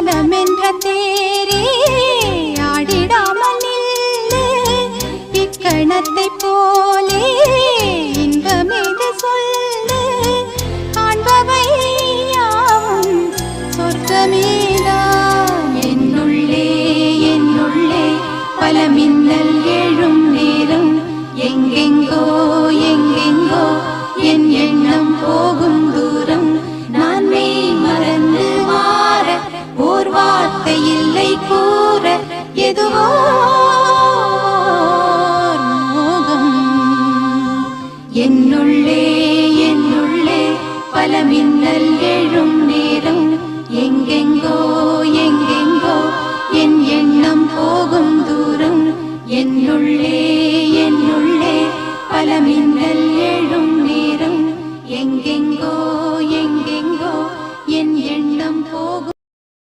மனமென்ற தேரே ஆடிடாமல் நில்லு இக்கணத்தை போலே இன்பமேது சொல்லு காண்பவை யாவும் சொர்க்கமேதான் என்னுள்ளே என்னுள்ளே பல மின்னல் எழும் நேரம் எங்கெங்கோ எங்கெங்கோ என் எண்ணம் போகும் தூரம் நான் மெய் மறந்து மாற ஓர் வார்த்தை இல்லை கூற எதுவோ